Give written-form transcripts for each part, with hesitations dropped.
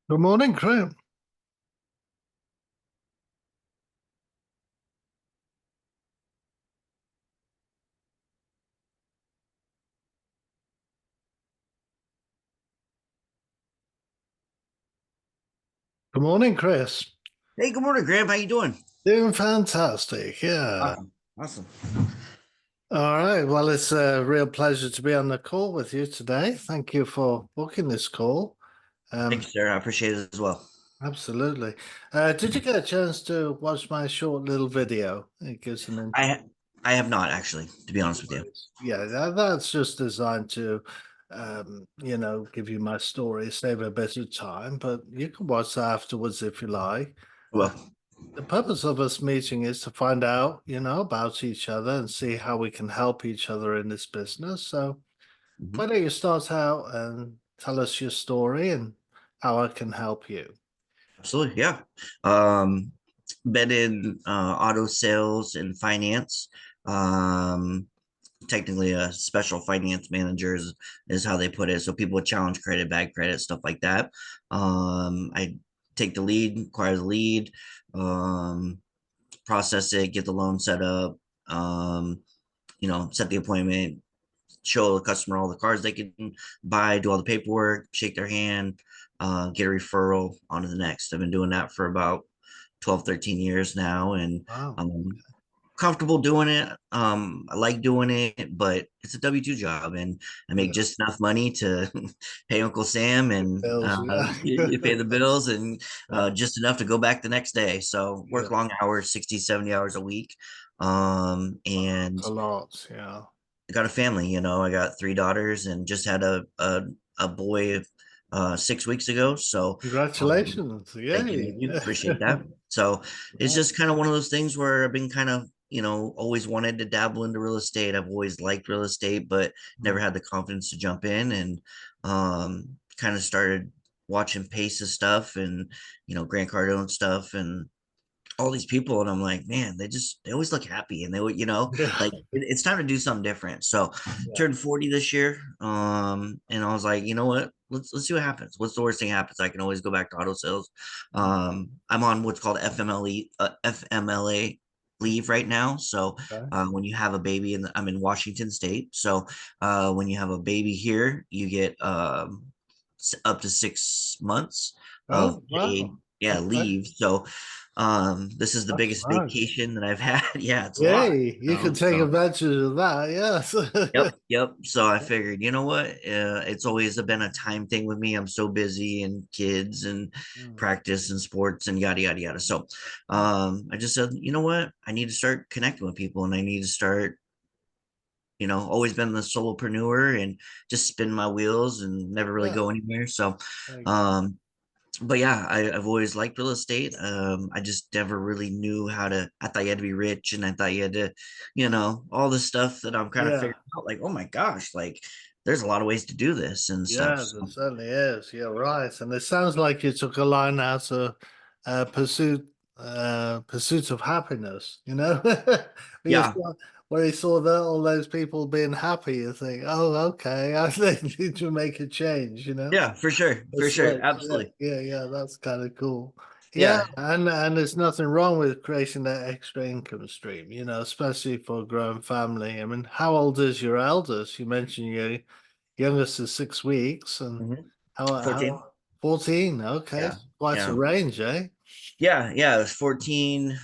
Good morning, Chris. Good morning, Chris. Hey, good morning, Graham. How you doing? Doing fantastic. Yeah. Awesome. Awesome. All right. Well, it's a real pleasure to be on the call with you today. Thank you for booking this call. Thank Um, you, sir. I appreciate it as well. Absolutely. Did you get a chance to watch my short little video? It gives an I intro. ha- I have not actually, to be honest with you. Yeah, that's just designed to, give you my story, save a bit of time, but you can watch that afterwards if you like. Uh, Well, The purpose of us meeting is to find out, about each other and see how we can help each other in this business. So mhm, why don't you start out and tell us your story and how I can help you? absolutely, yeah. Um, Been in auto sales and finance. Um, Technically, a special finance manager is how they put it. So people with challenge credit, bad credit, stuff like that. I take the lead, acquire the lead, um, process it, get the loan set up. Um, set the appointment, show the customer all the cars they can buy, do all the paperwork, shake their hand, get a referral on to the next. I've been doing that for about 12, 13 years now, and Wow. I'm comfortable doing it. I like doing it, but it's a W-2 job, and I make Yeah. just enough money to pay Uncle Sam and Bills, yeah. you pay the bills, and Yeah. just enough to go back the next day. So Yeah. work long hours, 60, 70 hours a week. And It's a lot. Yeah. I got a family, I got three daughters and just had a boy 6 weeks ago. So Congratulations. thank Yay. you. Appreciate that. So it's Yeah. just kind of one of those things where I've been kind of, always wanted to dabble into real estate. I've always liked real estate, but never had the confidence to jump in, and kind of started watching Pace's stuff and, Grant Cardone stuff and all these people, and I'm like, man, they always look happy, and they would, Yeah. like it's time to do something different. So Yeah. turned 40 this year, and I was like, you know what, let's see what happens. What's the worst thing happens? I can always go back to auto sales. I'm on what's called FMLA leave right now. So Okay. when you have a baby, and I'm in Washington State, so when you have a baby here, you get up to 6 months of Oh, paid, wow. yeah, Okay. leave. So this is the That's biggest nice. vacation that I've had. Yeah, it's a lot. Yay. You can take So advantage of that. Yes. yep. So I figured, you know what? It's always been a time thing with me. I'm so busy and kids and Mm. practice and sports and yada yada yada. So I just said, you know what? I need to start connecting with people, and I need to start, always been the solopreneur and just spin my wheels and never really Yeah. go anywhere. So Very good. um but yeah, I've always liked real estate. I just never really knew how to. I thought you had to be rich, and I thought you had to, all this stuff that I'm kind of Yeah. figuring out. Like, oh my gosh, like there's a lot of ways to do this and stuff. Yeah, there certainly is. You're right. And it sounds like you took a line out of pursuit of happiness, When you Yeah, saw, when you saw that all those people being happy, you think, oh, okay, I need to make a change, yeah, for sure, A for sure, switch. Yeah, absolutely. yeah, yeah. That's kind of cool. Yeah, Yeah, and there's nothing wrong with creating that extra income stream, especially for a growing family. I mean, how old is your eldest? You mentioned your youngest is 6 weeks, and mhm. how 14. 14? Okay, Yeah, quite a yeah, range, eh? yeah. It was 14,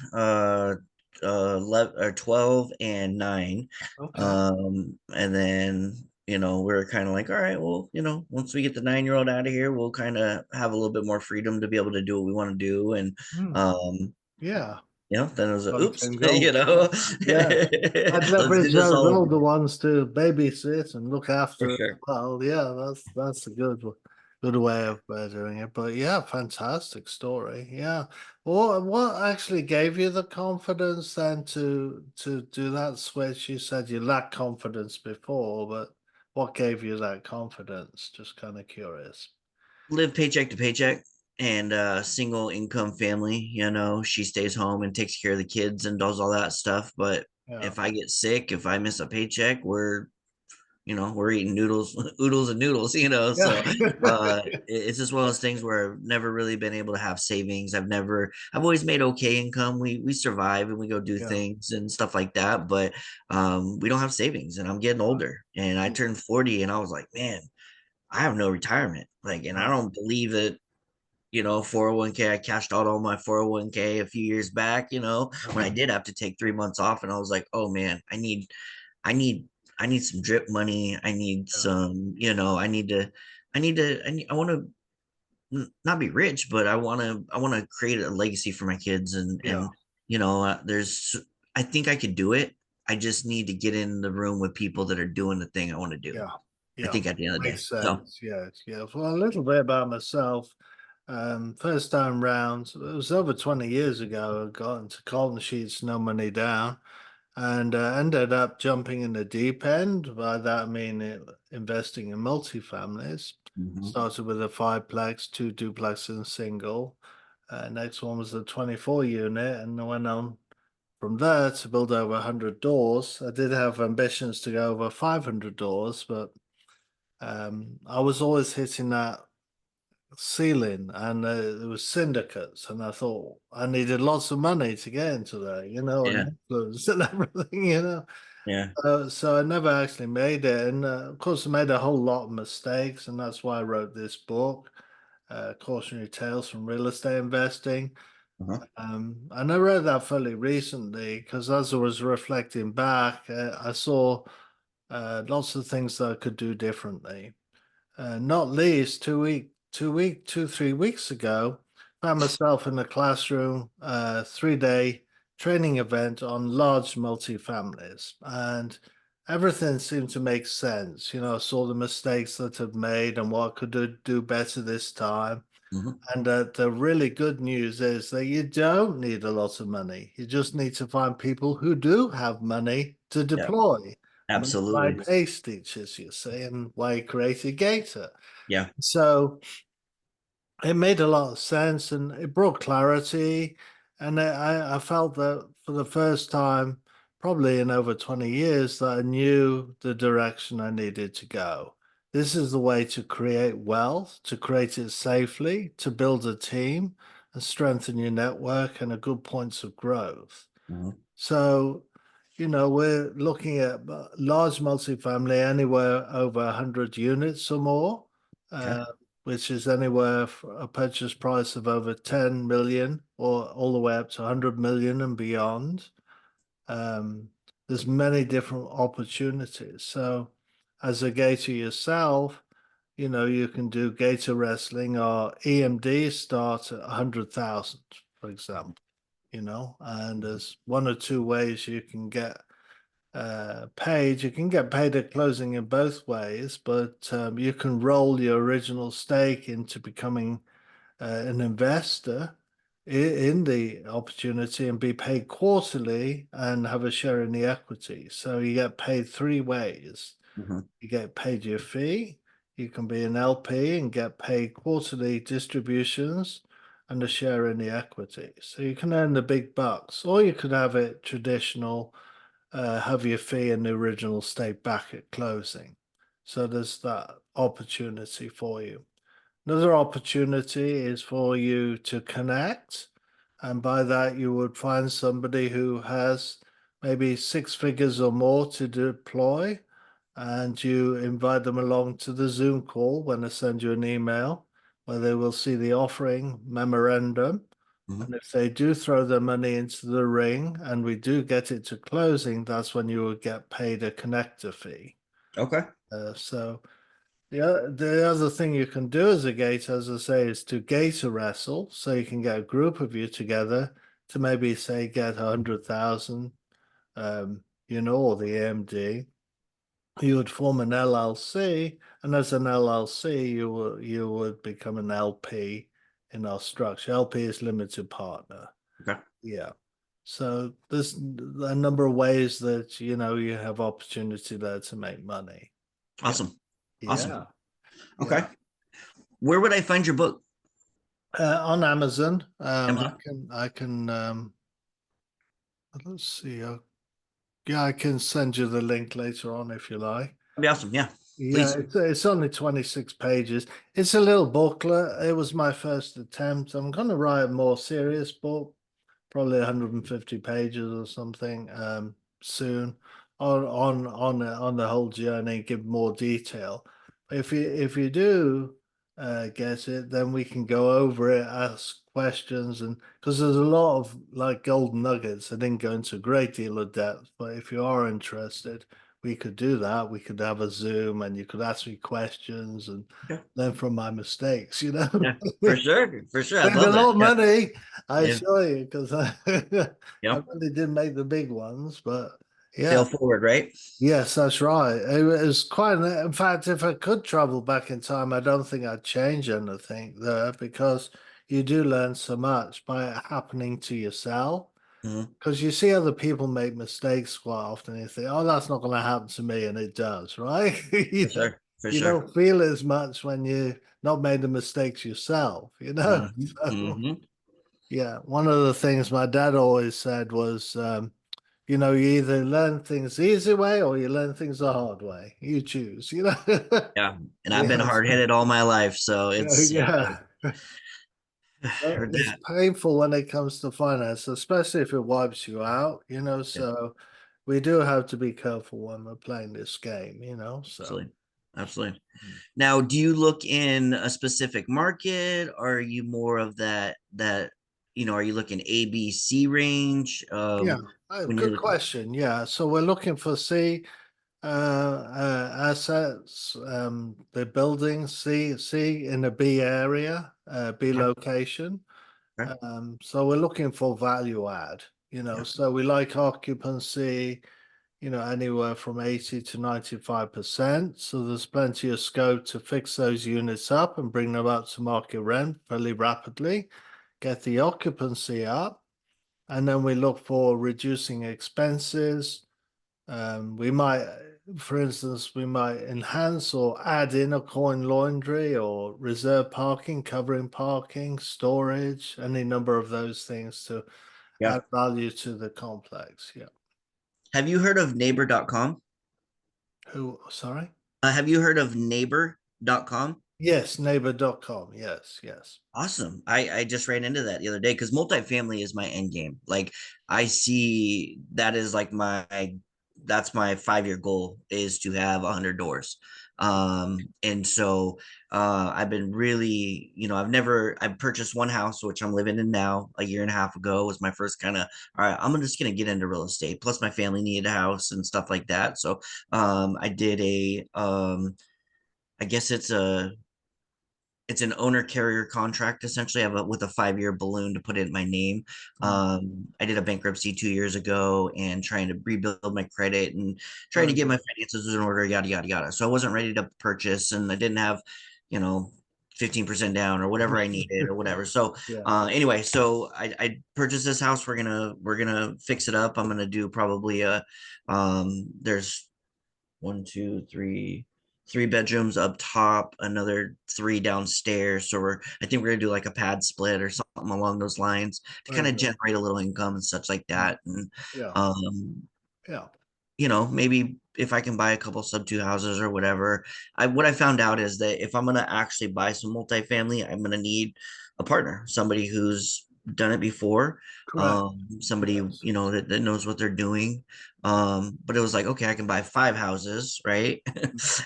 11, or 12 and 9. Okay. And then, we were kind of like, all right, well, once we get the 9-year-old out of here, we'll kind of have a little bit more freedom to be able to do what we want to do. And, Hmm. um, Yeah, then it was a, oops, long-term goals. Yeah. Yeah. I'd let's do leverage this those all over older ones to babysit and look for after as sure. well. Yeah, that's a good way of doing it. But yeah, fantastic story. Yeah. What actually gave you the confidence then to do that switch? You said you lacked confidence before, but what gave you that confidence? Just kind of curious. Live paycheck to paycheck, and single income family, she stays home and takes care of the kids and does all that stuff. But Yeah. if I get sick, if I miss a paycheck, we're we're eating noodles, oodles and noodles, Yeah. so it's just one of those things where I've never really been able to have savings. I've always made okay income. We survive and we go do Yeah. things and stuff like that, but we don't have savings, and I'm getting older, and I turned 40 and I was like, man, I have no retirement. Like, and I Right. don't believe that, 401k. I cashed out all my 401k a few years back, when I did have to take 3 months off, and I was like, oh man, I need, I need some drip money. I need Yeah. some, I want to not be rich, but I want to create a legacy for my kids. Yeah. I think I could do it. I just need to get in the room with people that are doing the thing I want to do. Yeah. I Yeah. think at the end of the day. Makes So, sense. Yes. Yes. Well, a little bit about myself. First time round, it was over 20 years ago. I got into Colton Sheets, no money down, and ended up jumping in the deep end. By that I mean investing in multifamilies. mhm, Started with a fiveplex, two duplex and single. Next one was the 24 unit, and I went on from there to build over 100 doors. I did have ambitions to go over 500 doors, but I was always hitting that ceiling, and there was syndicates, and I thought I needed lots of money to get into there, and yeah, influence and everything. yeah, So I never actually made it, and of course I made a whole lot of mistakes, and that's why I wrote this book, Cautionary Tales from Real Estate Investing. uh-huh, And I read that fairly recently because as I was reflecting back, I saw lots of things that I could do differently. Not least 3 weeks ago, found myself in a classroom, 3-day training event on large multifamilies, and everything seemed to make sense. I saw the mistakes that I'd made and what I could do better this time. mhm, And the really good news is that you don't need a lot of money. You just need to find people who do have money to yeah, deploy. By absolutely, pay stitches, you see, and why you created Gator. yeah, So it made a lot of sense and it brought clarity. And I felt that for the first time, probably in over 20 years, that I knew the direction I needed to go. This is the way to create wealth, to create it safely, to build a team and strengthen your network and a good points of growth. mhm, So, we're looking at large multifamily anywhere over 100 units or more, okay, uh, which is anywhere for a purchase price of over 10 million or all the way up to 100 million and beyond. Um, there's many different opportunities. So, as a gator yourself, you can do gator wrestling or EMD start at 100,000, for example, and there's one or two ways you can get paid. You can get paid at closing in both ways, but you can roll your original stake into becoming an investor in the opportunity and be paid quarterly and have a share in the equity. So you get paid three ways. mhm, You get paid your fee, you can be an LP and get paid quarterly distributions and a share in the equity. So you can earn the big bucks, or you could have it traditional, have your fee and the original stake back at closing. So there's that opportunity for you. Another opportunity is for you to connect. And by that, you would find somebody who has maybe six figures or more to deploy, and you invite them along to the Zoom call when I send you an email where they will see the offering memorandum. mhm, And if they do throw their money into the ring and we do get it to closing, that's when you will get paid a connector fee. okay, So the other thing you can do as a gator, as I say, is to gator wrestle. So you can get a group of you together to maybe say get 100,000, or the AMD. You would form an LLC, and as an LLC, you would become an LP in our structure. LP is limited partner. okay, Yeah. So there's a number of ways that you have opportunity there to make money. Yeah. awesome, awesome, Yeah. okay. Yeah. Where would I find your book? On Amazon, I Amazon. can let's see. Yeah, I can send you the link later on if you like. That'd be awesome. Yeah, Yeah, please. it's only 26 pages. It's a little booklet. It was my first attempt. I'm going to write a more serious book, probably 150 pages or something, soon on the whole journey, give more detail. If you do get it, then we can go over it, ask questions, and because there's a lot of like golden nuggets. I didn't go into a great deal of depth, but if you are interested, we could do that. We could have a Zoom, and you could ask me questions and Okay. learn from my mistakes. Yeah, for sure. For sure. I'd Made a love that. lot of Yeah. money, I Yeah. assure you, because I, I Yeah. really did make the big ones. But yeah, Fail forward, right? yes, that's right. It was quite. In fact, if I could travel back in time, I don't think I'd change anything there because you do learn so much by it happening to yourself. Mhm. Because you see other people make mistakes quite often, and you think, "Oh, that's not going to happen to me," and it does, right? For sure. For You sure. don't feel it as much when you not made the mistakes yourself, you know. Hmm. So, Hmm. yeah, one of the things my dad always said was, you either learn things the easy way or you learn things the hard way. You choose, you know. Yeah. And I've been Yeah, hard headed all my life. So yeah, it's, yeah, yeah. heard It's that. painful when it comes to finance, especially if it wipes you out, Yeah, so we do have to be careful when we're playing this game, so. absolutely. Absolutely. Now, do you look in a specific market? Or are you more of are you looking ABC range? Yeah, When you're good looking, question. Yeah, so we're looking for C assets, the buildings, C in a B area, B okay, location. okay, So we're looking for value add, yeah, so we like occupancy, anywhere from 80 to 95%. So there's plenty of scope to fix those units up and bring them up to market rent fairly rapidly, get the occupancy up, and then we look for reducing expenses. We might, for instance, we might enhance or add in a coin laundry or reserve parking, covering parking, storage, any number of those things to yeah. add value to the complex. Yeah. Have you heard of neighbor.com? Sorry? Have you heard of neighbor.com? Yes, neighbor.com. Yes, yes. Awesome. I just ran into that the other day because multifamily is my end game. Like I see that is like that's my 5 year goal is to have 100 doors. And so I've been really, I've purchased one house, which I'm living in now a year and a half ago was my first kind of, all right, I'm just gonna get into real estate. Plus my family needed a house and stuff like that. So I did I guess it's an owner carrier contract essentially. I have with a 5 year balloon to put it in my name. Mm, I did a bankruptcy 2 years ago and trying to rebuild my credit and trying to very get my good. finances in order, yada yada yada. So I wasn't ready to purchase, and I didn't have, you know, 15% down or whatever I needed or whatever. So Yeah. anyway, so I purchased this house. We're gonna fix it up. I'm gonna do probably there's one, two, three bedrooms up top, another three downstairs. So I think we're gonna do like a pad split or something along those lines to kind Very of good. generate a little income and such like Mm, that. And yeah. um, Yeah. maybe if I can buy a couple sub two houses or whatever. What I found out is that if I'm gonna actually buy some multifamily, I'm gonna need a partner, somebody who's done it before, Correct. somebody Yes. that knows what they're doing. But it was like, okay, I can buy five houses, right?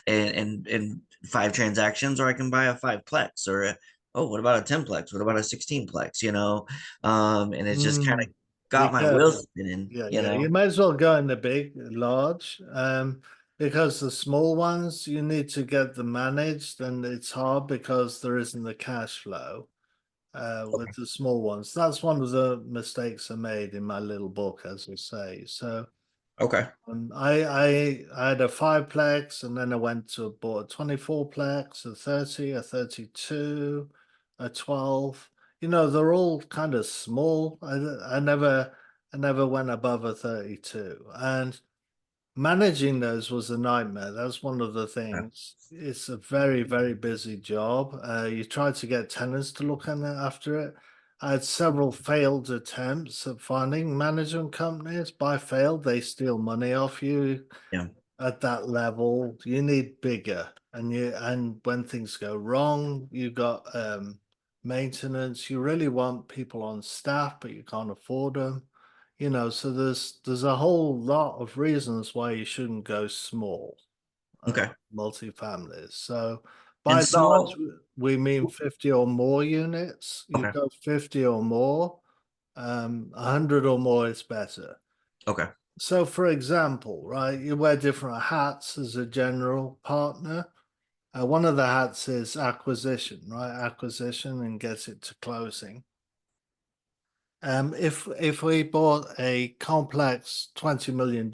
and five transactions, or I can buy a fiveplex or oh, what about a 10plex? What about a 16plex? And it's just kind Mm, of be got my wheels careful. spinning, Yeah, yeah. You might as well go in the big, large, because the small ones you need to get them managed, and it's hard because there isn't the cash flow with Okay. the small ones. That's one of the mistakes I made in my little book, as I say. So Okay. I had a fiveplex, and then I went to bought a 24-plex, a 30, a 32, a 12. They're all kind of small. I never went above a 32. And managing those was a nightmare. That's one of the Yeah. things. It's a very, very busy job. You try to get tenants to look after it. I had several failed attempts at finding management companies. By failed, they steal money off you. Yeah. at that level, you need bigger. And when things go wrong, you got maintenance. You really want people on staff, but you can't afford them. So there's a whole lot of reasons why you shouldn't go small, Okay. multifamilies. So And by large, small. we mean 50 or more units. You Okay. go 50 or more, 100 or more is better. Okay. So, for example, right, you wear different hats as a general partner. One of the hats is acquisition, right? Acquisition and gets it to closing. If we bought a complex $20 million,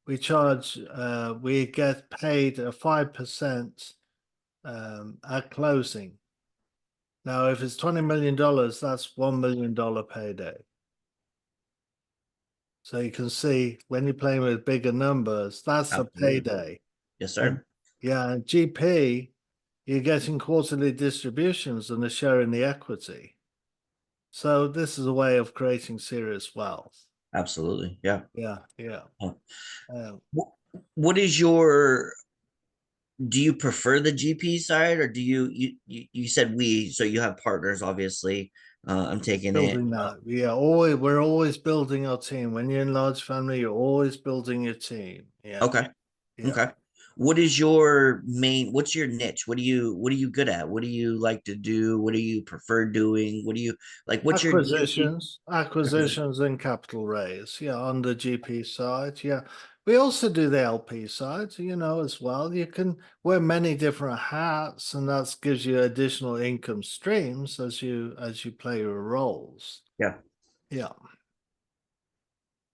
we get paid a 5% at closing. Now, if it's $20 million, that's $1 million payday. So you can see when you're playing with bigger numbers, that's a Absolutely. payday. Yes, And sir. yeah, and GP, you're getting quarterly distributions and they're sharing the equity. So this is a way of creating serious wealth. Absolutely. Yeah. Yeah, yeah. Uh, Um, what is your, do you prefer the GP side, or do you said we, so you have partners, obviously. I'm taking it. Building that. Yeah, always we're always building our team. When you're in large family, you're always building your team. Yeah, Okay. yeah. Okay. What is your main, what's your niche? What are you good at? What do you like to do? What do you prefer doing? What do you like? What's your GP? Acquisitions and capital raise. Yeah, on the GP side. Yeah. We also do the LP side, as well. You can wear many different hats, and that gives you additional income streams as you play your roles. Yeah. Yeah.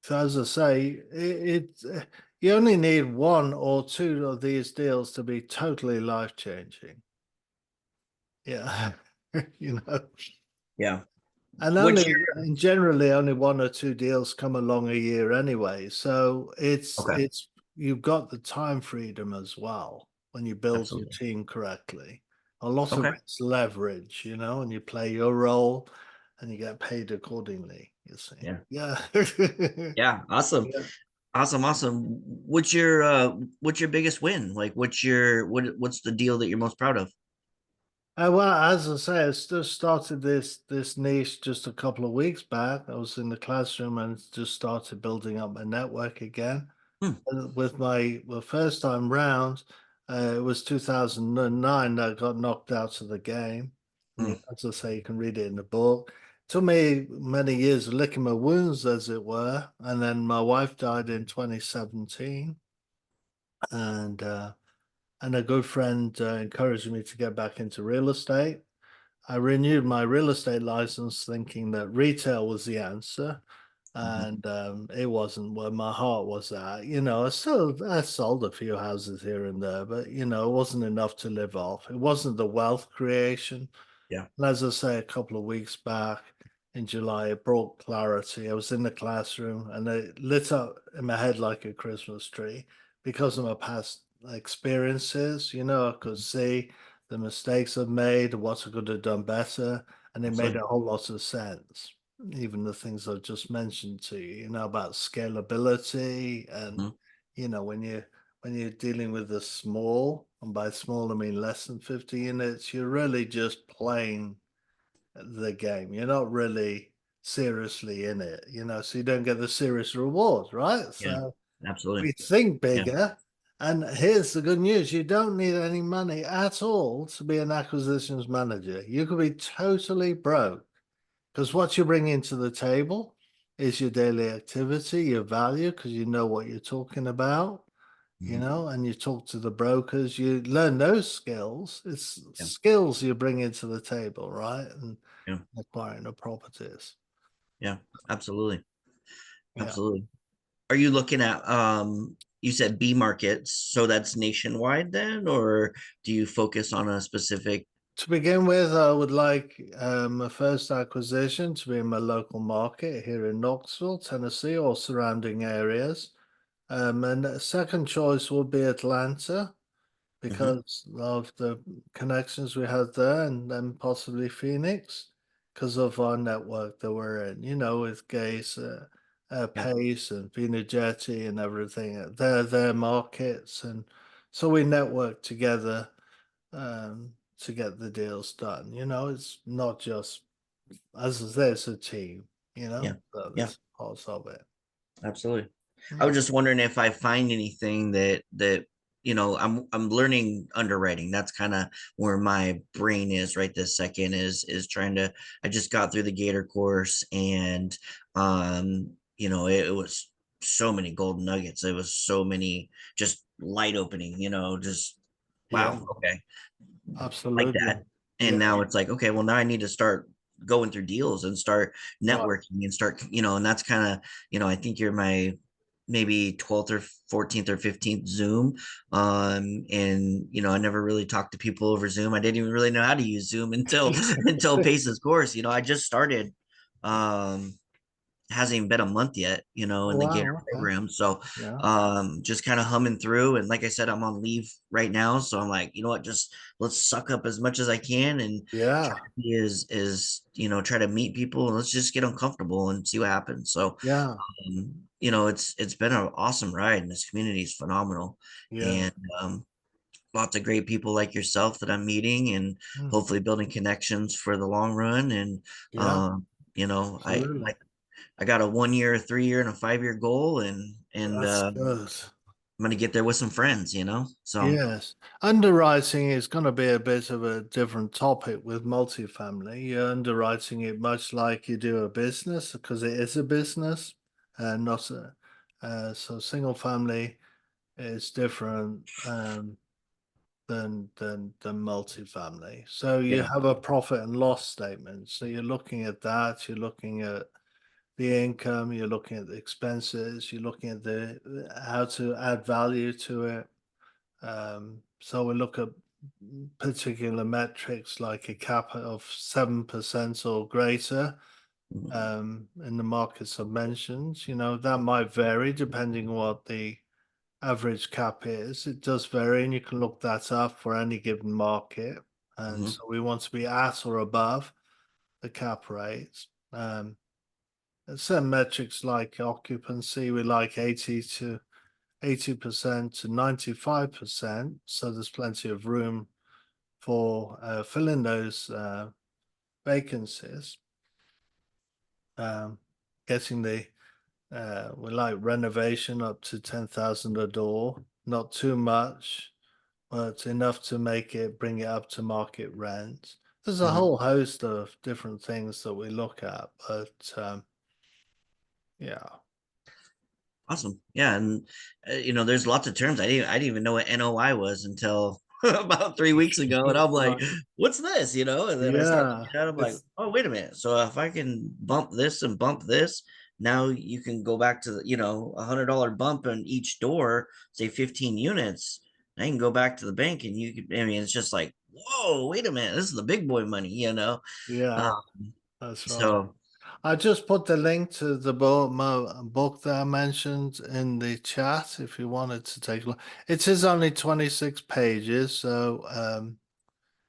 So as I say, you only need one or two of these deals to be totally life changing. Yeah. you know. Yeah. And What's your, generally only one or two deals come along a year anyway. So okay. you've got the time freedom as well when you build your Absolutely. team correctly. A lot of Okay. it's leverage, and you play your role and you get paid accordingly, you see. Yeah. Yeah. Yeah. Awesome. Yeah. Awesome. Awesome. What's your biggest win? Like what's the deal that you're most proud of? Well, as I say, I just started this niche just a couple of weeks back. I was in the classroom and just started building up my network again. Hmm. With my first time round, it was 2009 that I got knocked out of the game. And Hmm. as I say, you can read it in the book. Took me many years of licking my wounds, as it were. And then my wife died in 2017. And a good friend encouraged me to get back into real estate. I renewed my real estate license thinking that retail was the answer. Mhm. And it wasn't where my heart was at. I sold a few houses here and there, but it wasn't enough to live off. It wasn't the wealth creation. Yeah. And as I say, a couple of weeks back in July, it brought clarity. I was in the classroom and it lit up in my head like a Christmas tree because of my past experiences. I could see the mistakes I've made, what I could have done better, and it made Absolutely. a whole lot of sense. Even the things I've just mentioned to you, about scalability and, Mhm. when you're dealing with the small, and by small I mean less than 50 units, you're really just playing the game. You're not really seriously in it, so you don't get the serious rewards, right? Yeah. So Absolutely. we think Yeah. bigger. And here's the good news. You don't need any money at all to be an acquisitions manager. You could be totally broke because what you bring into the table is your daily activity, your value, because you know what you're talking about, Mhm. and you talk to the brokers, you learn those skills. It's Yeah. skills you bring into the table, right? And Yeah. acquiring the properties. Yeah. Absolutely. Yeah. Absolutely. Are you looking at you said B markets, so that's nationwide then, or do you focus on a specific? To begin with, I would like a first acquisition to be in my local market here in Knoxville, Tennessee, or surrounding areas. And a second choice would be Atlanta Mhm. because of the connections we have there, and then possibly Phoenix because of our network that we're in, with Gaze. Yeah. pace and Vinageti and everything. Their markets, and so we network together to get the deals done. It's not just as I say, it's a team. Yeah. So Yeah. there's parts of it. Absolutely. I was Mm. just wondering if I find anything that I'm learning underwriting. That's kind of where my brain is right this second, is trying to. I just got through the Gator course, and it was so many golden nuggets. It was so many just light opening, just Yeah, wow, okay, like absolutely. that. And Yeah, now it's like, okay, well, now I need to start going through deals and start right. networking and start, and that's kind of, I think you're my maybe 12th or 14th or 15th Zoom. And I never really talked to people over Zoom. I didn't even really know how to use Zoom until until Pace's course. I just started. Um, hasn't even been a month yet, in the Gator Wow. Okay. program. So Yeah. just kind of humming through. And like I said, I'm on leave right now. So I'm like, you know what, just let's suck up as much as I can and try Yeah. to be try to meet people and let's just get uncomfortable and see what happens. So Yeah. it's been an awesome ride and this community is phenomenal. Yeah. And lots of great people like yourself that I'm meeting and Mm. hopefully building connections for the long run. And Yeah. um, I Absolutely. I got a 1 year, a 3 year, and a 5 year goal, and That's I'm good. gonna get there with some friends. So Yes. Underwriting is going to be a bit of a different topic with multifamily. You're underwriting it much like you do a business because it is a business and not a. So single family is different than multifamily. So you yeah. have a profit and loss statement. So you're looking at that. You're looking at the income. You're looking at the expenses. You're looking at the how to add value to it. So we look at particular metrics like a cap of 7% or greater Mhm. in the markets I've mentioned. That might vary depending on what the average cap is. It does vary, and you can look that up for any given market. And Mhm. so we want to be at or above the cap rates. And certain metrics like occupancy, we like 80% to 95%. So there's plenty of room for filling those vacancies. Um, Getting we like renovation up to 10,000 a door, not too much, but enough to bring it up to market rent. There's a Mhm. whole host of different things that we look at, but yeah. Awesome. Yeah, and there's lots of terms I didn't even know what NOI was until about 3 weeks ago, and I'm like, Right. what's this? And then I start Yeah, looking at it, I'm like, it's oh, wait a minute. So if I can bump this and bump this, now you can go back to $100 bump on each door, say 15 units. I can go back to the bank and you can. I mean, it's just like, whoa, wait a minute, this is the big boy money. yeah, Um, that's right. so I just put the link to the book that I mentioned in the chat if you wanted to take a look. It is only 26 pages, so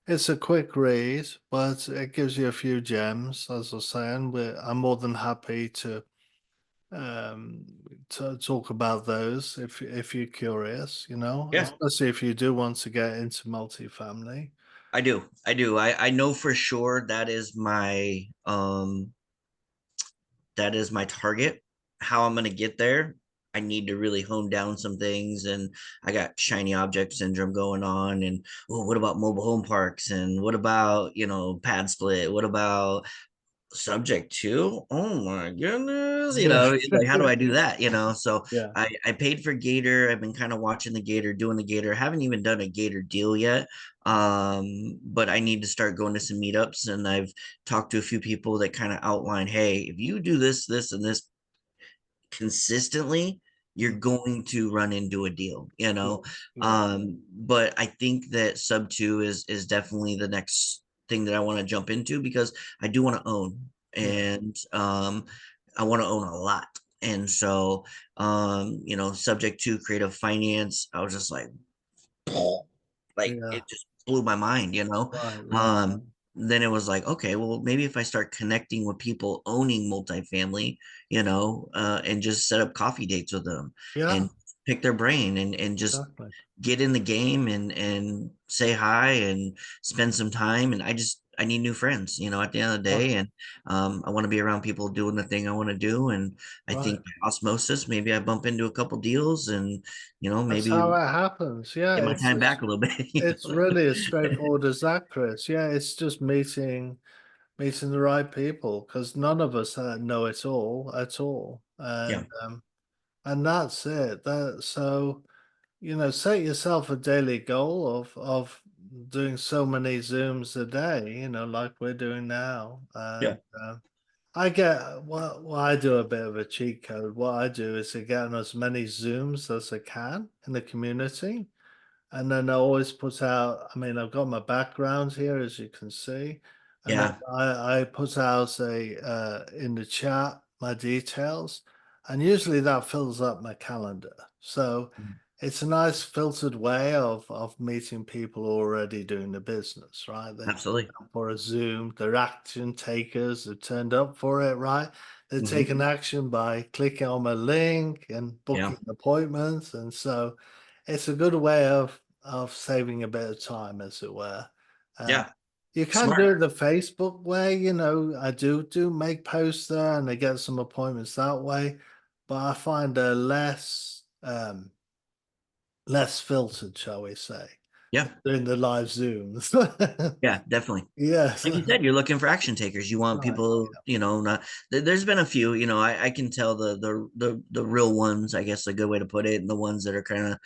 it's a quick read, but it gives you a few gems. As I was saying, I'm more than happy um, to talk about those if you're curious, yeah, especially if you do want to get into multifamily. I do. I know for sure that is my target. How I'm going to get there, I need to really hone down some things. And I got shiny object syndrome going on. And what about mobile home parks? And what about, pad split? What about subject to? Oh my goodness. Yeah, It's like, how do I do that? So yeah, I paid for Gator. I've been kind of watching the Gator, doing the Gator. Haven't even done a Gator deal yet. But I need to start going to some meetups, and I've talked to a few people that kind of outline, hey, if you do this, and this consistently, you're mm, going to run into a deal. yes, yeah, But I think that sub two is definitely the next thing that I want to jump into because I do want to own, yeah, and I want to own a lot. And so subject to creative finance, I was just like, like yeah, it just blew my mind. right, right. Um, then it was like, okay, well, maybe if I start connecting with people owning multifamily, and just set up coffee dates with them Yeah, and pick their brain and just exactly. get in the game and say hi and spend some time. And I need new friends, at the end of the Right, day. And I want to be around people doing the thing I want to do. And I right. think by osmosis, maybe I bump into a couple deals and, That's maybe how it happens. Yeah, get my time back a little bit. it's really as straightforward as that, Chris. Yeah, it's just meeting the right people because none of us know it all at all, Yeah. and that's it. Set yourself a daily goal of doing so many Zooms a day. Like we're doing now, Yeah. and I get well, I do a bit of a cheat code. What I do is to get on as many Zooms as I can in the community. And then I always put out, I mean, I've got my background here, as you can see. And then Yeah. I put out in the chat my details. And usually that fills up my calendar. So it's a nice filtered way of meeting people already doing the business, right? They Absolutely. up for a Zoom, they're action takers, they've turned up for it, right? They're Hmm. taking action by clicking on my link and Yeah. booking appointments. And so it's a good way of saving a bit of time, as it were. Uh, Yeah. you can Smart. do it the Facebook way, I do make posts there and I get some appointments that way, but I find they're less filtered, shall we say, Yeah. doing the live Zooms. Yeah, definitely. Yes. Like you said, you're looking for action takers. You want Right. people, not there's been a few, I can tell the real ones, I guess a good way to put it, and the ones that are kind of,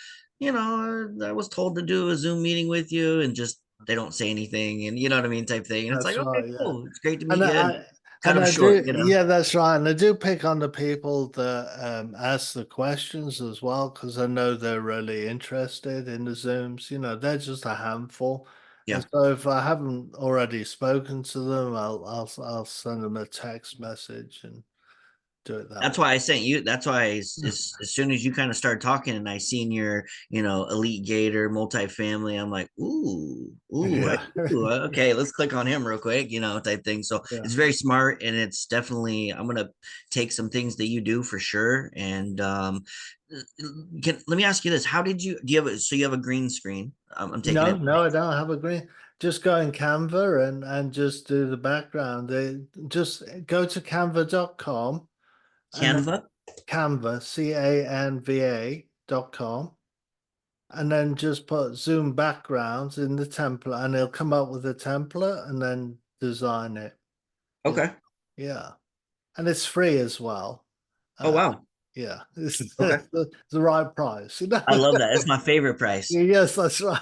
I was told to do a Zoom meeting with you and just they don't say anything and you know what I mean, type thing. And it's like, That's okay, right, yeah. cool. It's great to And meet you and I cut and them I short, do, yeah, that's right. And I do pick on the people that ask the questions as well, because I know they're really interested in the Zooms. They're just a handful. And Yeah. so if I haven't already spoken to them, I'll send them a text message and do it that That's way. why I sent you. That's why as soon as you kind of started talking and I seen your, Elite Gator multifamily, I'm like, Yeah. okay, let's click on him real quick, type thing. So Yeah. it's very smart and it's definitely, I'm gonna take some things that you do for sure. And let me ask you this: How did do you have so you have a green screen? I'm taking No, it. no, I don't have a green. Just go in Canva and just do the background. Just go to canva.com and then Canva. Canva, Canva.com, and then just put Zoom backgrounds in the template, and it'll come up with a template, and then design it. Yeah, Okay. yeah, and it's free as well. Oh Uh, wow. yeah, it's Okay. the right price. I love that. It's my favorite price. Yes, that's right.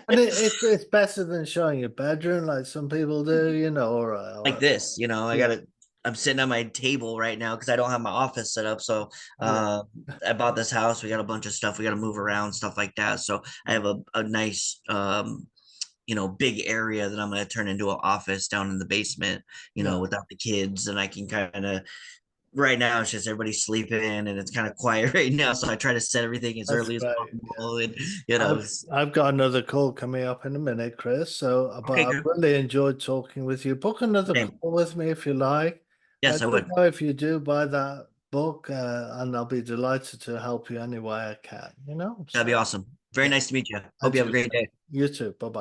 And it's better than showing your bedroom like some people do, Like this, yeah, I'm sitting at my table right now because I don't have my office set up. So yeah, I bought this house. We got a bunch of stuff. We got to move around, stuff like that. So I have a nice, big area that I'm going to turn into an office down in the basement, yeah. without the kids. And I can kind of, right now, it's just everybody sleeping and it's kind of quiet right now. So I try to set everything as That's early as great. Yeah. possible. And, I've I've got another call coming up in a minute, Chris. So, but okay, I've good. really enjoyed talking with you. Book another Same. call with me if you like. Yes, I Just would. know if you do buy that book, and I'll be delighted to help you any way I can. That'd be So awesome. Very yeah, nice to meet you. Hope and you have a you, great day. you too. Bye bye.